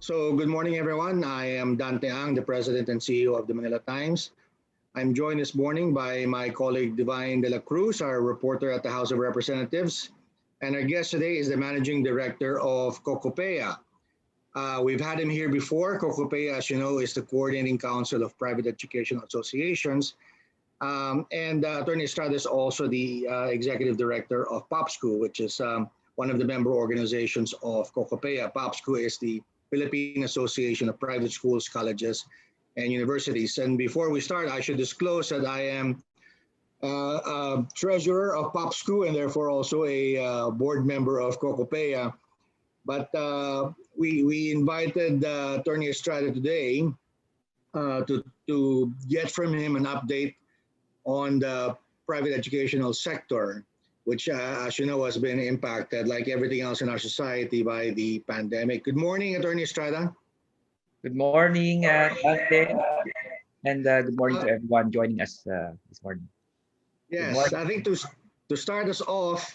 So good morning, everyone. I am Dante Ang, the President and CEO of the Manila Times. I'm joined this morning by my colleague Divine De La Cruz, our reporter at the House of Representatives. And our guest today is the Managing Director of COCOPEA. We've had him here before. COCOPEA, as you know, is the Coordinating Council of Private Educational Associations. And Attorney Estrada is also the Executive Director of POPSCO, which is one of the member organizations of COCOPEA. POPSCO is the Philippine Association of Private Schools, Colleges, and Universities. And before we start, I should disclose that I am treasurer of POPSCO and therefore also a board member of COCOPEA. But we invited Attorney Estrada today to get from him an update on the private educational sector, which, as you know, has been impacted, like everything else in our society, by the pandemic. Good morning, Attorney Estrada. Good morning, Dante, and good morning to everyone joining us this morning. Yes, I think to start us off,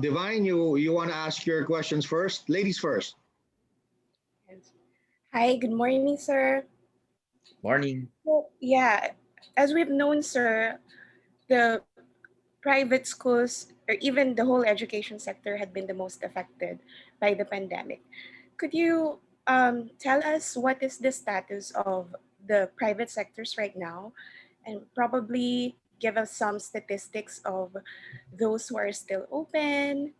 Divine, you want to ask your questions first? Ladies first. Hi, good morning, sir. Morning. Well, yeah, as we've known, sir, the private schools or even the whole education sector had been the most affected by the pandemic. Could you tell us what is the status of the private sectors right now, and probably give us some statistics of those who are still open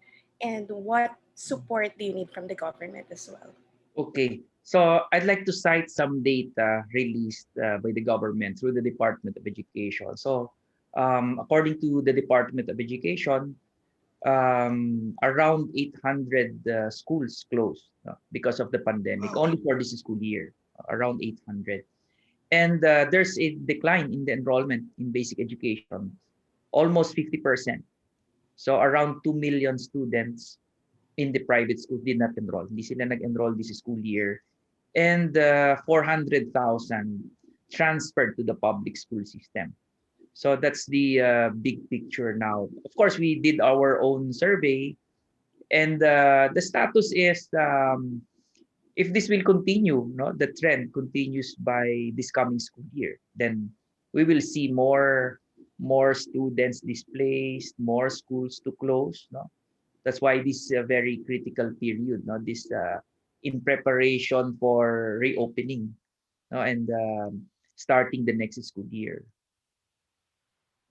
and what support do you need from the government as well? Okay, so I'd like to cite some data released by the government through the Department of Education. So, according to the Department of Education, around 800 schools closed because of the pandemic, only for this school year, around 800. And there's a decline in the enrollment in basic education, almost 50%. So around 2 million students in the private schools did not enroll. Hindi sila nag-enroll this school year. And 400,000 transferred to the public school system. So that's the big picture now. Of course, we did our own survey, and the status is if this will continue, no, the trend continues by this coming school year, then we will see more students displaced, more schools to close. No, that's why this is a very critical period. No, this in preparation for reopening, no, and starting the next school year.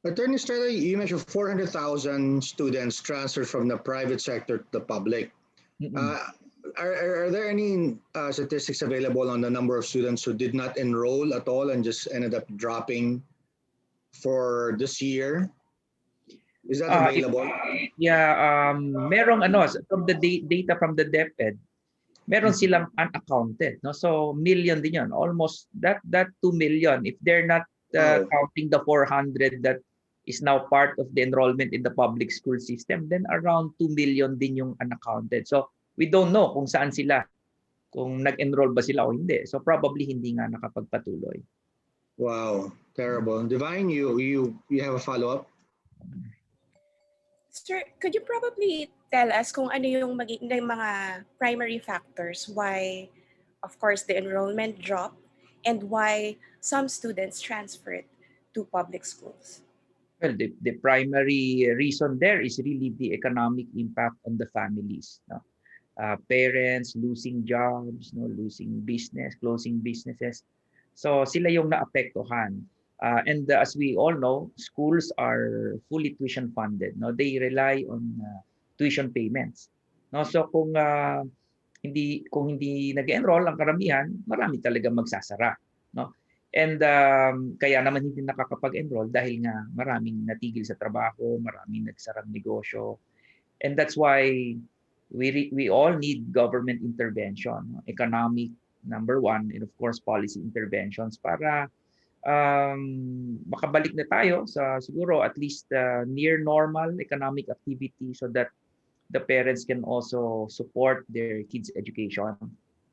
Attorney Estrada, you mentioned 400,000 students transferred from the private sector to the public. Are there any statistics available on the number of students who did not enroll at all and just ended up dropping for this year? Is that available? Merong from the data from the DepEd, meron silang unaccounted, no? So million din yun, almost that 2 million. If they're not counting the 400 that is now part of the enrollment in the public school system, then around 2 million din yung unaccounted. So we don't know kung saan sila, kung nag-enroll ba sila o hindi. So probably hindi nga nakapagpatuloy. Wow, terrible. Divine, you have a follow-up? Sir, could you probably tell us kung ano yung mga primary factors why, of course, the enrollment dropped and why some students transferred to public schools? Well, the primary reason there is really the economic impact on the families. No? Parents losing jobs, no, losing business, closing businesses. So sila yung naapektuhan. And as we all know, schools are fully tuition funded. No, they rely on tuition payments. No, so kung hindi nag-enroll ang karamihan, marami talaga magsasara. No, and kaya naman hindi nakakapag-enroll dahil nga maraming natigil sa trabaho, maraming nagsarang negosyo, and that's why we all need government intervention, no? Economic number one, and of course policy interventions para makabalik na tayo sa siguro at least near normal economic activity so that the parents can also support their kids' education.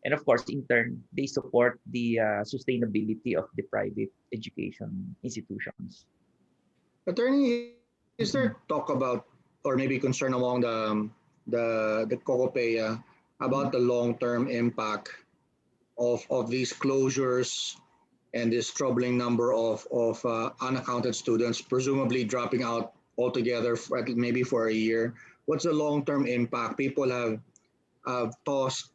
And of course, in turn, they support the sustainability of the private education institutions. Attorney, is there talk about, or maybe concern among the COCOPEA about the long-term impact of these closures and this troubling number of unaccounted students, presumably dropping out altogether for maybe for a year? What's the long-term impact? People have tossed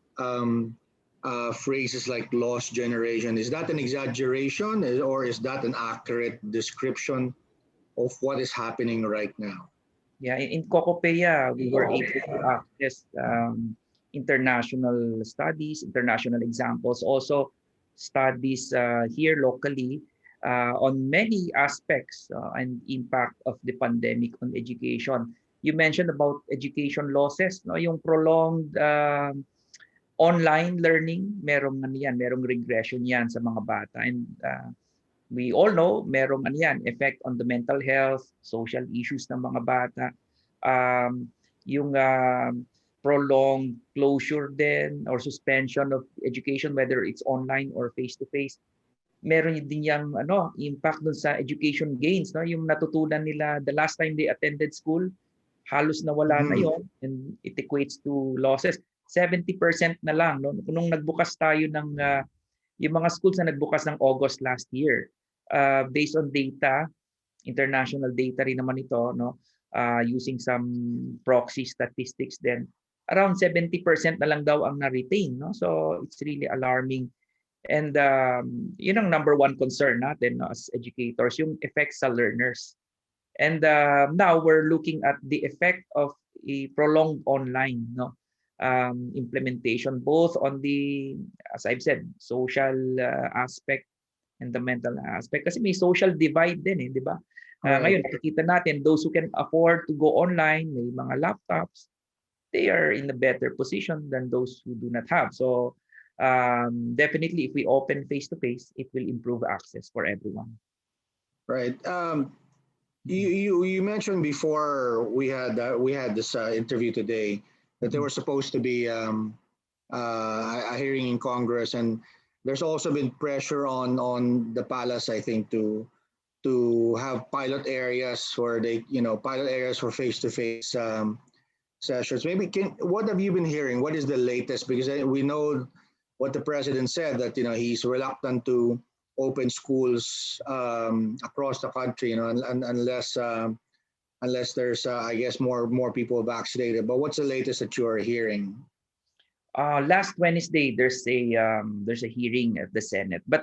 phrases like lost generation. Is that an exaggeration, or is that an accurate description of what is happening right now? Yeah, in COCOPEA, we were able to access international studies, international examples, also studies here locally on many aspects and impact of the pandemic on education. You mentioned about education losses, no? Yung prolonged online learning, merong ano yan, merong regression yan sa mga bata. And we all know, merong ano yan, effect on the mental health, social issues ng mga bata. Yung prolonged closure din or suspension of education, whether it's online or face-to-face, meron din yung impact dun sa education gains, no? Yung natutunan nila the last time they attended school, halos nawala na yon, and it equates to losses. 70% na lang, no? Nung nagbukas tayo ng yung mga schools na nagbukas ng August last year, based on data, international data rin naman ito, no? Using some proxy statistics then, around 70% na lang daw ang na-retain, no? So it's really alarming. And yun ang number one concern natin, no, as educators, yung effects sa learners. And now we're looking at the effect of a prolonged online, no, implementation, both on the, as I've said, social aspect and the mental aspect. Kasi may social divide din, di ba? Ngayon, nakikita natin, those who can afford to go online, may mga laptops, they are in a better position than those who do not have. So definitely, if we open face-to-face, it will improve access for everyone. Right. You mentioned before we had this interview today that there was supposed to be a hearing in Congress, and there's also been pressure on the palace, I think, to have pilot areas where pilot areas for face-to-face sessions. Maybe what have you been hearing? What is the latest? Because we know what the president said, that he's reluctant to open schools across the country, unless there's I guess more people vaccinated. But what's the latest that you are hearing? Last Wednesday, there's a hearing at the Senate, but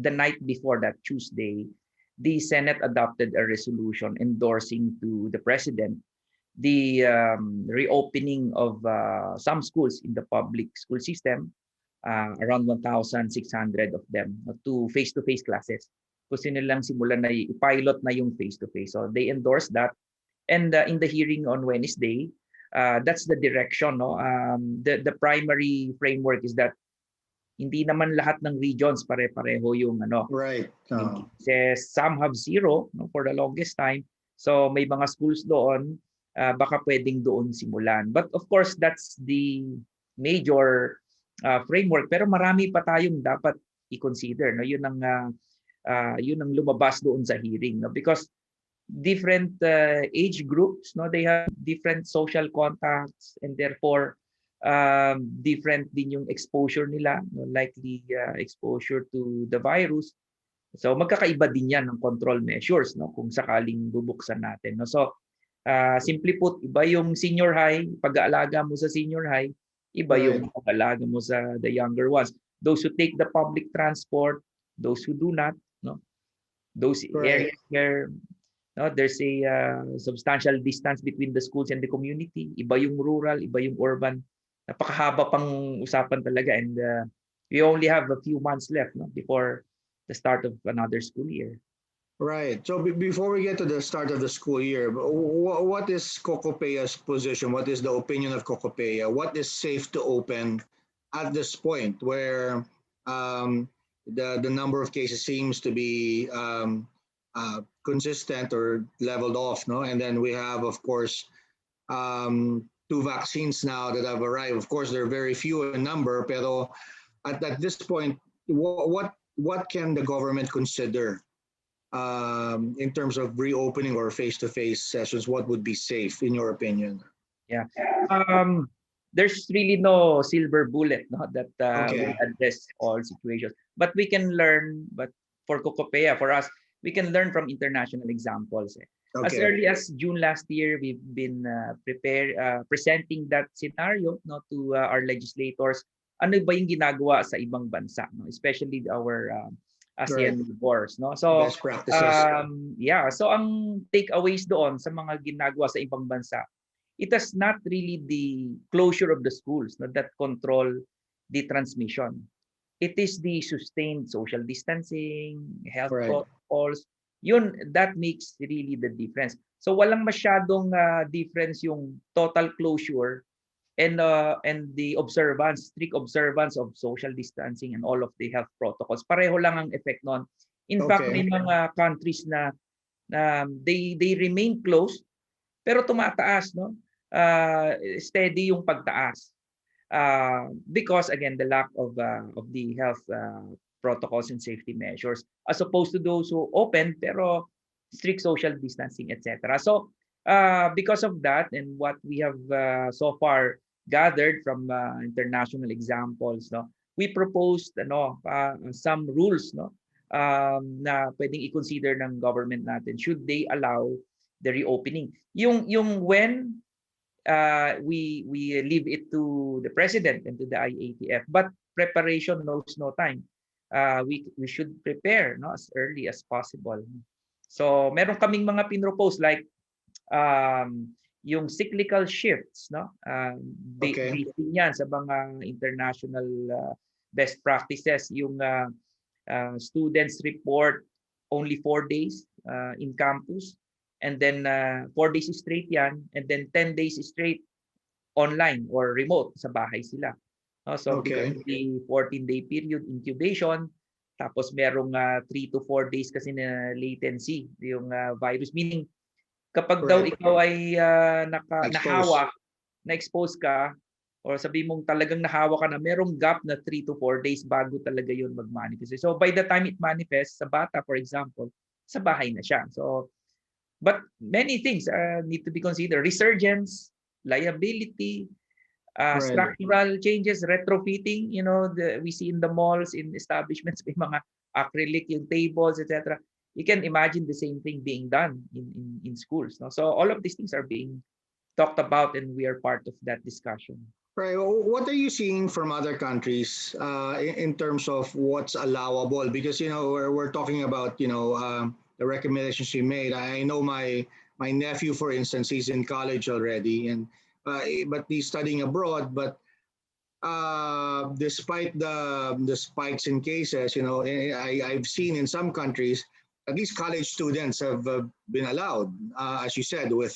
the night before that, Tuesday, the Senate adopted a resolution endorsing to the president the reopening of some schools in the public school system, around 1,600 of them, to face-to-face classes. Gusto nilang simulan na i-pilot na yung face-to-face. So they endorsed that. And in the hearing on Wednesday, that's the direction. No? The primary framework is that hindi naman lahat ng regions pare-pareho yung right. Yung cases. Some have zero, no, for the longest time. So may mga schools doon, baka pwedeng doon simulan. But of course, that's the major framework. Pero marami pa tayong dapat i-consider. No? Yun ang lumabas doon sa hearing. No? Because different age groups, no, they have different social contacts, and therefore different din yung exposure nila, no? Likely exposure to the virus. So magkakaiba din yan ng control measures, no, kung sakaling bubuksan natin, no? So simply put, iba yung senior high, pag-aalaga mo sa senior high, iba yung pag-aalaga mo sa the younger ones. Those who take the public transport, those who do not, no, those areas where there's a substantial distance between the schools and the community, iba yung rural, iba yung urban. Napakahaba pang usapan talaga, and we only have a few months left, no, before the start of another school year. Right. So before we get to the start of the school year, what is COCOPEA's position? What is the opinion of COCOPEA? What is safe to open at this point, where the number of cases seems to be consistent or leveled off, no? And then we have, of course, 2 vaccines now that have arrived. Of course, they're very few in number, pero at this point, what can the government consider in terms of reopening or face-to-face sessions? What would be safe, in your opinion? Yeah. there's really no silver bullet, no, that will Okay. address all situations. But we can learn. But for COCOPEA, for us, we can learn from international examples. As Okay. early as June last year, we've been presenting that scenario, no, to our legislators. Ano ba yung ginagawa sa ibang bansa, no? Especially our Right. ASEAN neighbors, no? So Best practices. yeah, so ang takeaways doon sa mga ginagawa sa ibang bansa, it is not really the closure of the schools, no, that control the transmission. It is the sustained social distancing, health Right. protocols. Yun, that makes really the difference. So walang masyadong difference yung total closure and the observance, strict observance of social distancing and all of the health protocols. Pareho lang ang effect noon. In fact, may Okay. mga countries na they remain closed pero tumataas, no? Steady yung pagtaas. Because again, the lack of the health protocols and safety measures, as opposed to those who open pero strict social distancing, etc. So because of that and what we have so far gathered from international examples, no, we proposed some rules, no, na pwedeng i-consider ng government natin should they allow the reopening. Yung when we leave it to the president and to the IATF, but preparation knows no time. We should prepare, no, as early as possible. So meron kaming mga pinropose like yung cyclical shifts, no, Okay. based yan sa mga international best practices. Yung students report only 4 days in campus, and then 4 days straight yan, and then 10 days straight online or remote, sa bahay sila. So because Okay. of the 14-day period incubation, tapos merong 3 to 4 days kasi na latency yung virus, meaning kapag daw Right. ikaw ay Expose. na-expose ka, or sabi mong talagang nahawa ka na, merong gap na 3 to 4 days bago talaga yun mag-manifest. So by the time it manifests, sa bata, for example, sa bahay na siya. So, but many things need to be considered. Resurgence, liability, Right. structural changes, retrofitting, we see in the malls, in establishments, may mga acrylic yung tables, etc. You can imagine the same thing being done in schools. No? So all of these things are being talked about, and we are part of that discussion. Right. Well, what are you seeing from other countries in terms of what's allowable? Because we're talking about the recommendations you made. I know my nephew, for instance, he's in college already, and but he's studying abroad. But despite the spikes in cases, I've seen in some countries at least college students have been allowed, as you said, with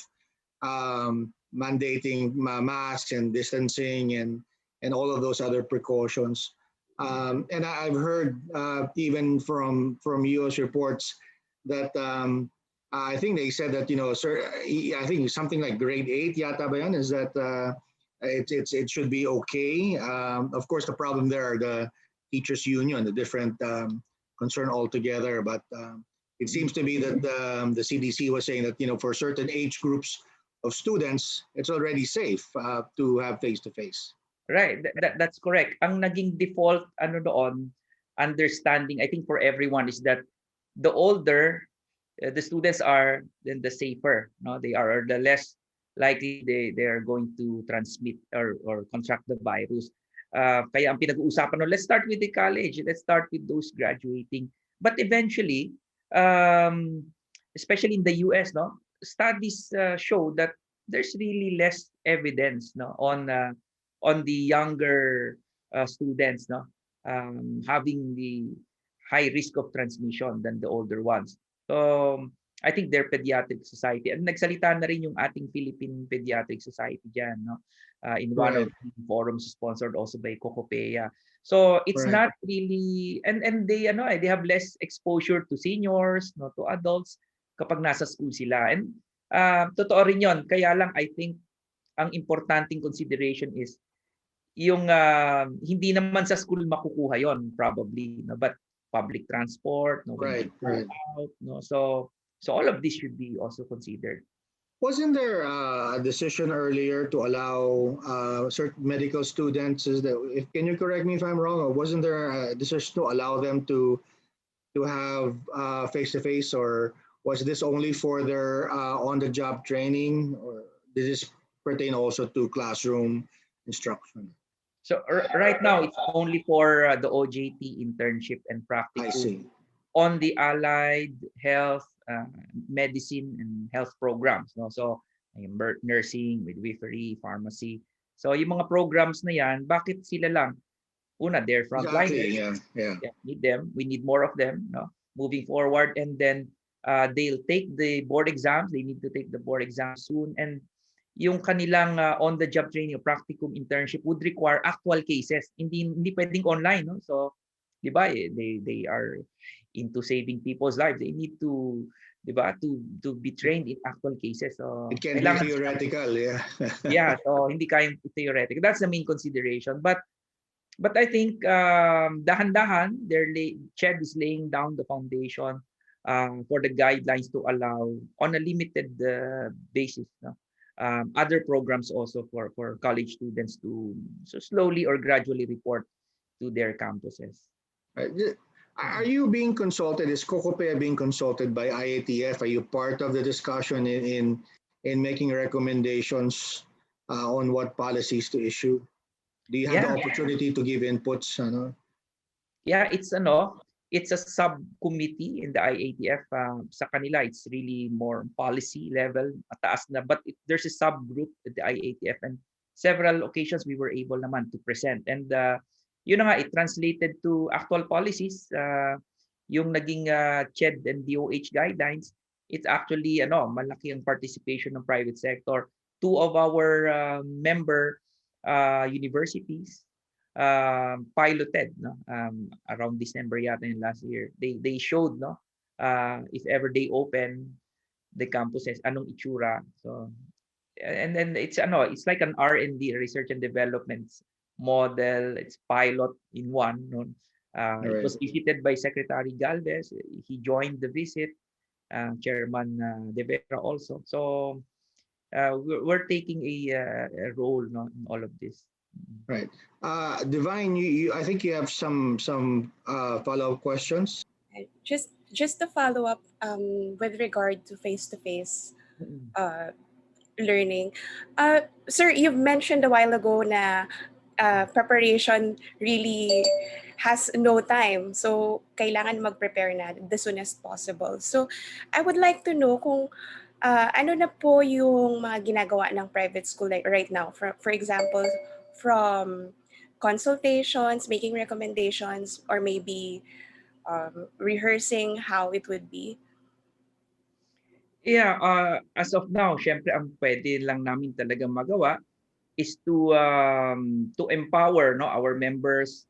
mandating masks and distancing and all of those other precautions. And I've heard even from U.S. reports that I think they said that sir, I think something like grade 8 yata ba yan, is that it should be okay. Of course, the problem there are the teachers union, the different concern altogether. But it seems to be that the CDC was saying that for certain age groups of students, it's already safe to have face-to-face. Right, that's correct. Ang naging default doon, understanding, I think, for everyone is that the older the students are, then the safer. No, they are the less likely they are going to transmit or contract the virus. Kaya ang pinag-uusapan, let's start with the college. Let's start with those graduating. But eventually, especially in the US, no, studies show that there's really less evidence, no, on the younger students, no, having the high risk of transmission than the older ones. So I think their pediatric society, and nagsalita na rin yung ating Philippine Pediatric Society diyan, no, in one of Right. the forums sponsored also by COCOPEA. So it's Right. not really, and they they have less exposure to seniors, no, to adults kapag nasa school sila. And totoo rin 'yon. Kaya lang I think ang importanteng consideration is yung hindi naman sa school makukuha 'yon probably, no, but public transport, no, when Right. they go Right. out, no. So all of this should be also considered. Wasn't there a decision earlier to allow certain medical students? Is that, if, can you correct me if I'm wrong, or wasn't there a decision to allow them to have face to face, or was this only for their on the job training, or did this pertain also to classroom instruction? So right now, it's only for the OJT internship and I practicum see. on the allied health, medicine, and health programs. No? So, yung nursing, midwifery, pharmacy. So, yung mga programs na yan, bakit sila lang? Una, they're Exactly. frontliners. Yeah. Yeah. Yeah, need them. We need more of them. No? Moving forward, and then they'll take the board exams. They need to take the board exams soon, and yung kanilang on-the-job training o practicum internship would require actual cases. Hindi pwedeng online, no? So, 'di ba? They are into saving people's lives. They need to, 'di ba, to be trained in actual cases. So, It can be kailangan silang, theoretical. Yeah. yeah, so hindi kayang theoretical. That's the main consideration. But I think dahan-dahan, CHED is laying down the foundation for the guidelines to allow on a limited basis, no? Other programs also for college students to so slowly or gradually report to their campuses. Right. Are you being consulted? Is COCOPEA being consulted by IATF? Are you part of the discussion in making recommendations on what policies to issue? Do you have the Yeah, opportunity to give inputs? Ano? yeah, it's a subcommittee in the IATF. Sa kanila, it's really more policy level, mataas na. But there's a subgroup at the IATF, and several occasions we were able naman to present. And yun na nga, it translated to actual policies. Yung naging CHED and DOH guidelines, it's actually malaki ang participation ng private sector. Two of our member universities piloted, no, around December yata in last year. They showed, no, if ever they open the campuses, anong itsura. So, and then it's like an R&D, research and development model. It's pilot in one, no. It Right. was visited by Secretary Galvez. He joined the visit. Chairman De Vera also. So we're taking a role, no, in all of this. Right. Divine, I think you have some follow-up questions. Just to follow up with regard to face-to-face Mm. learning. Sir, you've mentioned a while ago na preparation really has no time. So, kailangan mag-prepare na the soonest possible. So, I would like to know kung ano na po yung mga ginagawa ng private school like right now. For example, from consultations, making recommendations, or maybe rehearsing how it would be. Yeah, as of now, syempre ang pwede lang namin talagang magawa is to empower, no, our members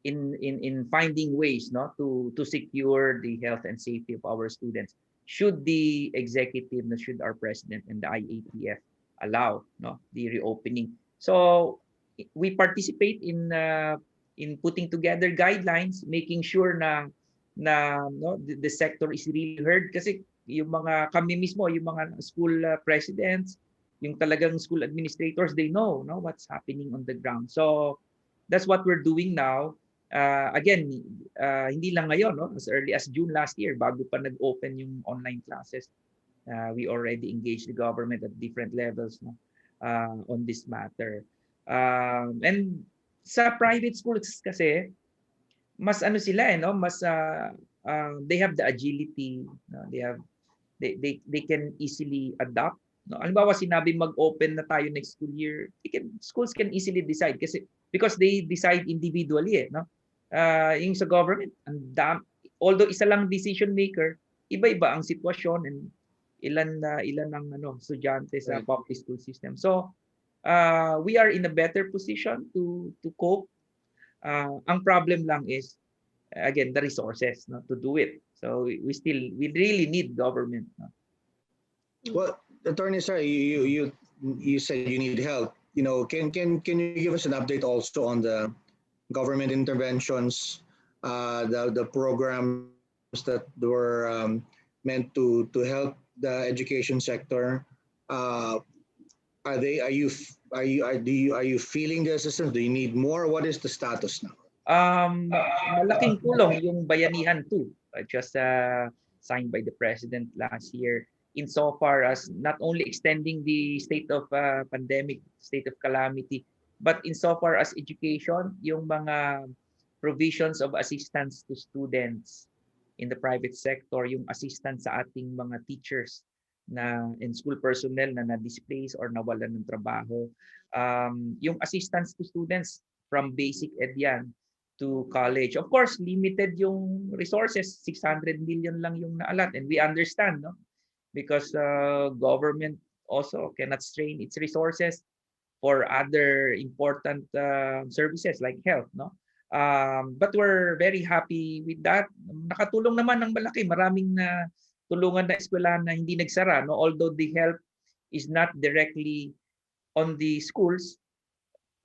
in finding ways, no, to secure the health and safety of our students. Should the executive, no, should our president and the IATF allow, no, the reopening. So we participate in putting together guidelines, making sure na no, the sector is really heard, kasi yung mga kami mismo, yung mga school presidents, yung talagang school administrators, they know, no, what's happening on the ground. So that's what we're doing now. Again, hindi lang ngayon, no, as early as June last year, bago pa nag-open yung online classes, we already engaged the government at different levels, no, on this matter. And sa private schools kasi, mas ano sila, no, mas they have the agility, no? They can easily adapt, no? Halimbawa, sinabi mag-open na tayo next school year, schools can easily decide kasi because they decide individually, no? Yung sa government, although isa lang decision maker, iba-iba ang sitwasyon and ilan ang estudyante sa public school system. So we are in a better position to cope. Ang problem lang is again the resources, no, to do it. So we really need government, no? Well, Attorney, sorry, you said you need help. Can you give us an update also on the government interventions, the programs that were meant to help the education sector? Uh, are they? Are you feeling the assistance? Do you need more? What is the status now? Malaking tulong yung Bayanihan 2, just signed by the President last year, insofar as not only extending the state of pandemic, state of calamity, but insofar as education, yung mga provisions of assistance to students in the private sector, yung assistance sa ating mga teachers na and school personnel na na-displace or nawalan ng trabaho. Yung assistance to students from basic ed yan to college. Of course, limited yung resources, 600 million lang yung naalat, and we understand, no? Because government also cannot strain its resources for other important services like health, no? But we're very happy with that. Nakatulong naman ng malaki, maraming na tulungan na eskwelahan na hindi nagsara, no? Although the help is not directly on the schools,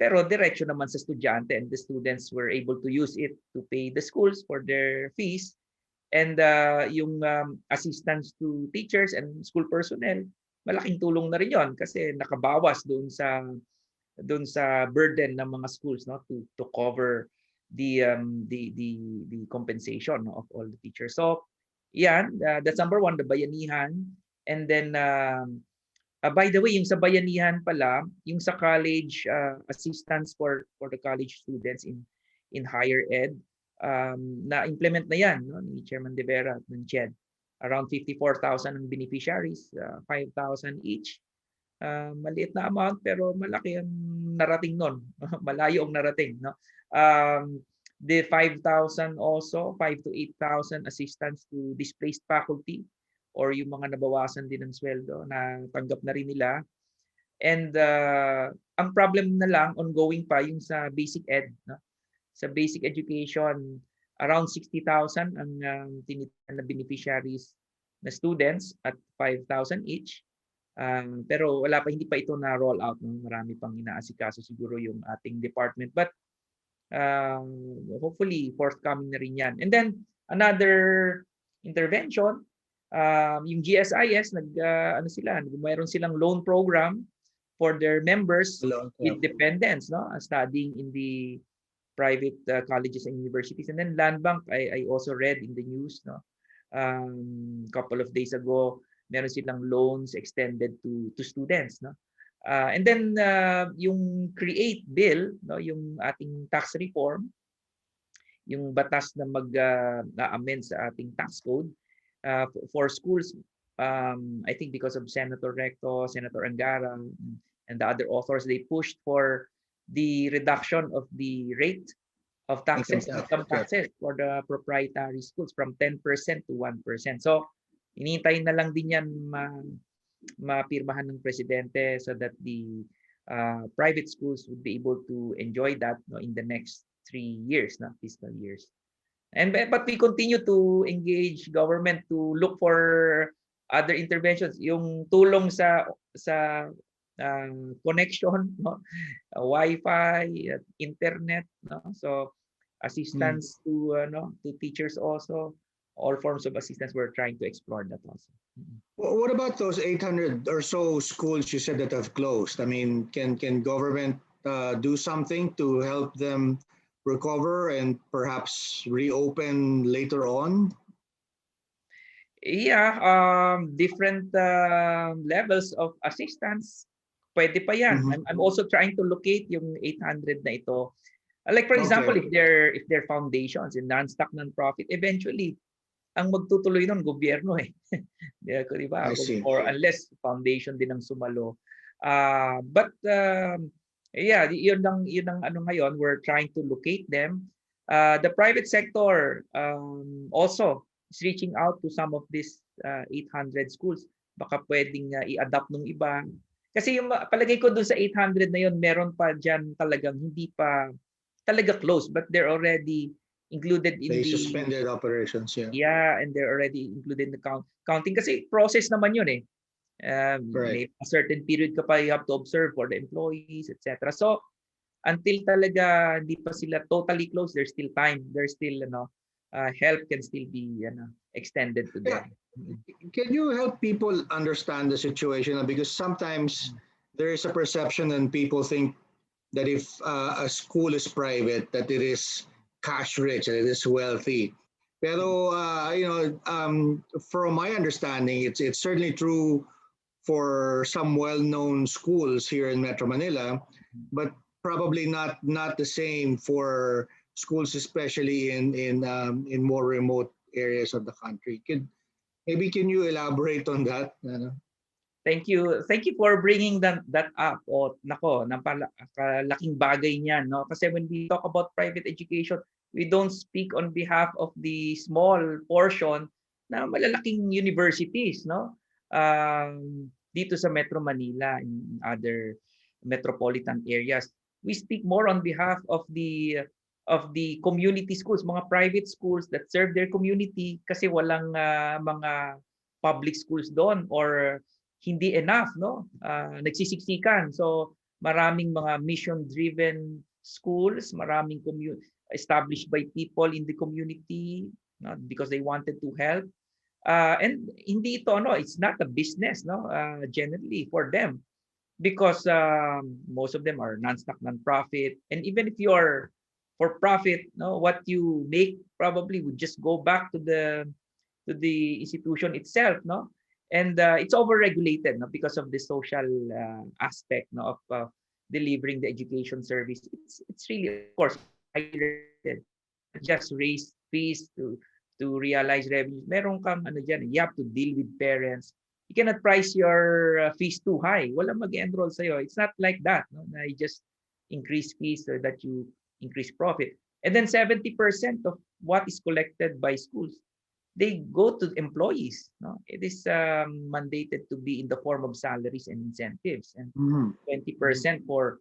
pero diretso naman sa estudyante, and the students were able to use it to pay the schools for their fees, and yung assistance to teachers and school personnel, malaking tulong na rin yon kasi nakabawas doon sa burden ng mga schools, no, to cover the compensation, no, of all the teachers. So yan, that's number one, the bayanihan. And then by the way, yung sa bayanihan pala, yung sa college assistance for the college students in higher ed, na-implement na yan, no, ni Chairman De Vera at ng CHED. Around 54,000 ang beneficiaries, 5,000 each. Maliit na amount pero malaki ang narating nun. Malayo ang narating, no? The 5,000 also, 5 to 8,000 assistance to displaced faculty or yung mga nabawasan din ng sweldo na tanggap na rin nila. And ang problem na lang, ongoing pa, yung sa basic ed. No? Sa basic education, around 60,000 ang tinitan na beneficiaries na students at 5,000 each. Pero wala pa, hindi pa ito na roll out. No? Marami pang inaasikaso siguro yung ating department. But hopefully forthcoming na rin yan. And then another intervention, yung GSIS mayroon silang loan program for their members with dependents, no, studying in the private colleges and universities. And then Land Bank, I also read in the news, no, couple of days ago, meron silang loans extended to students, no. And then yung create bill, no, yung ating tax reform, yung batas na mag-amend sa ating tax code for schools, I think because of Senator Recto, Senator Angara, and the other authors, they pushed for the reduction of the rate of taxes, income taxes for the proprietary schools from 10% to 1%. So, hinihintay na lang din yan mapirmahan ng presidente so that the private schools would be able to enjoy that, no, in the next 3 years, fiscal years. But we continue to engage government to look for other interventions, yung tulong sa connection, no, Wi-Fi, internet, no, so assistance to teachers also, all forms of assistance. We're trying to explore that also. What about those 800 or so schools you said that have closed? I mean, can government do something to help them recover and perhaps reopen later on? Yeah, different levels of assistance. Pwede pa yan. I'm also trying to locate yung 800 na ito. Like for example, if they're foundations and non-stock non-profit, eventually ang magtutuloy nun gobyerno eh. Diba? Or unless foundation din ang sumalo. But yeah, yun ang ano ngayon, we're trying to locate them. The private sector also is reaching out to some of these 800 schools. Baka pwedeng i-adapt ng iba. Kasi yung palagay ko dun sa 800 na yun, meron pa dyan talagang hindi pa talaga close, but they're already included in the suspended operations. Yeah, and they're already included in the counting. Kasi process naman yun eh. May a certain period ka pa you have to observe for the employees, etc. So until talaga hindi pa sila totally closed, there's still time. There's still help can still be extended to Yeah. them. Can you help people understand the situation? Because sometimes there is a perception and people think that if a school is private, that it is cash rich, that it is wealthy. Pero, from my understanding, it's certainly true for some well-known schools here in Metro Manila, but probably not the same for schools, especially in more remote areas of the country. Can you elaborate on that? Thank you. Thank you for bringing that up. O nako, napakalaking bagay niyan, no? Kasi when we talk about private education, we don't speak on behalf of the small portion na malalaking universities, no? Dito sa Metro Manila and other metropolitan areas. We speak more on behalf of the community schools, mga private schools that serve their community kasi walang mga public schools doon or hindi enough, no? Nagsisiksikan. So maraming mga mission driven schools, maraming established by people in the community, no? Because they wanted to help. And hindi ito, no, it's not a business, no, generally for them, because most of them are non-stock, non-profit, and even if you are for profit, no, what you make probably would just go back to the institution itself, no, and it's overregulated, no, because of the social aspect, no, of delivering the education service. It's really, of course, highly regulated. Just raise fees to realize revenues. Meron kang ano diyan, you have to deal with parents. You cannot price your fees too high. Walang mag-enroll sa'yo. It's not like that. No? Na you just increase fees so that you increase profit. And then 70% of what is collected by schools, they go to employees. No? It is mandated to be in the form of salaries and incentives. And 20% for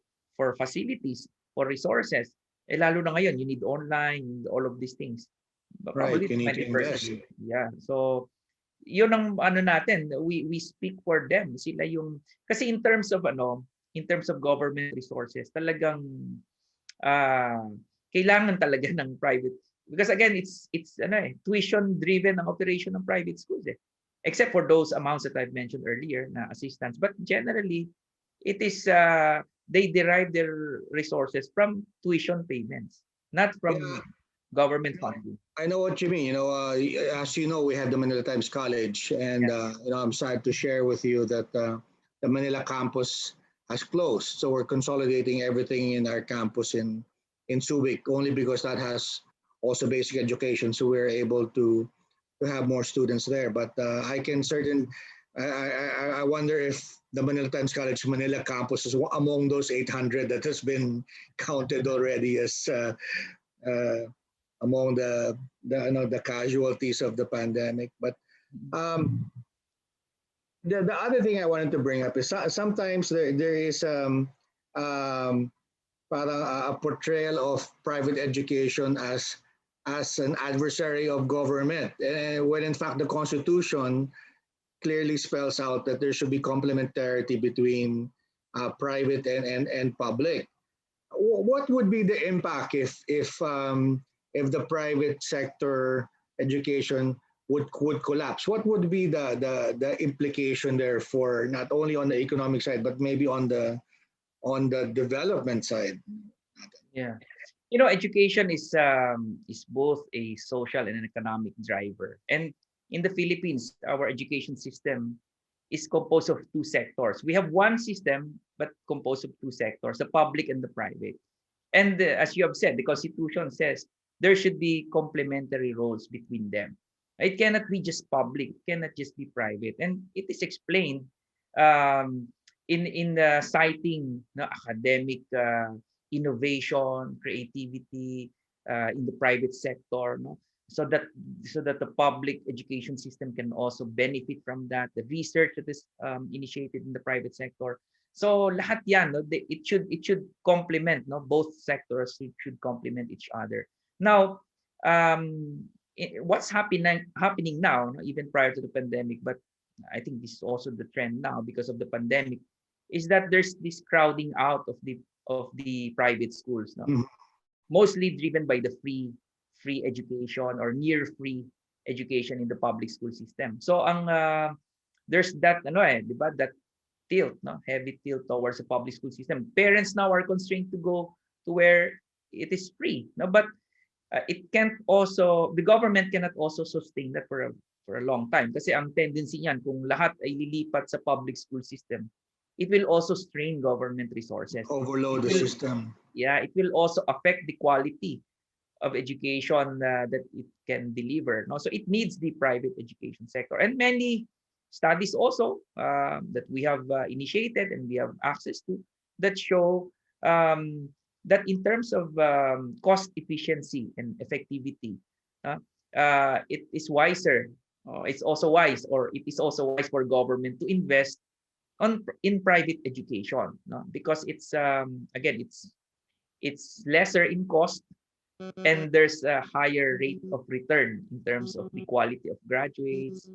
facilities, for resources. Eh, lalo na ngayon, you need online, all of these things. But Right, probably you need to 20%. invest. Yeah. So yun ang ano natin, we speak for them. Sila yung kasi in terms of government resources, talagang kailangan talaga ng private, because again it's tuition driven ang operation ng private schools except for those amounts that I've mentioned earlier na assistance, but generally it is they derive their resources from tuition payments, not from Yeah. government funding. I know what you mean. As you know, we have the Manila Times College, and I'm sad to share with you that the Manila campus has closed. So we're consolidating everything in our campus in Subic, only because that has also basic education. So we're able to have more students there. But I wonder if the Manila Times College Manila campus is among those 800 that has been counted already as among the casualties of the pandemic. But the other thing I wanted to bring up is sometimes there is parang a portrayal of private education as an adversary of government, when in fact the Constitution clearly spells out that there should be complementarity between private and public. What would be the impact if the private sector education would collapse? What would be the implication there for not only on the economic side but maybe on the development side? Yeah. Education is both a social and an economic driver. And in the Philippines, our education system is composed of two sectors. We have one system, but composed of two sectors, the public and the private. And as you have said, the Constitution says there should be complementary roles between them. It cannot be just public, it cannot just be private. And it is explained in citing academic innovation, creativity in the private sector, no? So that the public education system can also benefit from that. The research that is initiated in the private sector. So lahat yan, no, it should complement, no, both sectors should complement each other. Now, what's happening now, no, even prior to the pandemic, but I think this is also the trend now because of the pandemic, is that there's this crowding out of the private schools, no? Mostly driven by the free education or near free education in the public school system. So there's that di ba, that tilt, no, heavy tilt towards the public school system. Parents now are constrained to go to where it is free, no, but it can't also, the government cannot also sustain that for a long time, kasi ang tendency niyan kung lahat ay lilipat sa public school system, it will also strain government resources. Overload the system. Yeah, it will also affect the quality of education that it can deliver. No, so it needs the private education sector, and many studies also that we have initiated and we have access to that show that in terms of cost efficiency and effectivity, it is wiser. It's also wise, or it is also wise for government to invest in private education, no? Because it's again, it's lesser in cost, and there's a higher rate of return in terms of the quality of graduates,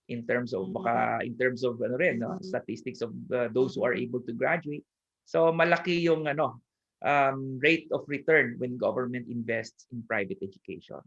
in terms of ano rin, no, statistics of those who are able to graduate. So malaki yung rate of return when government invests in private education.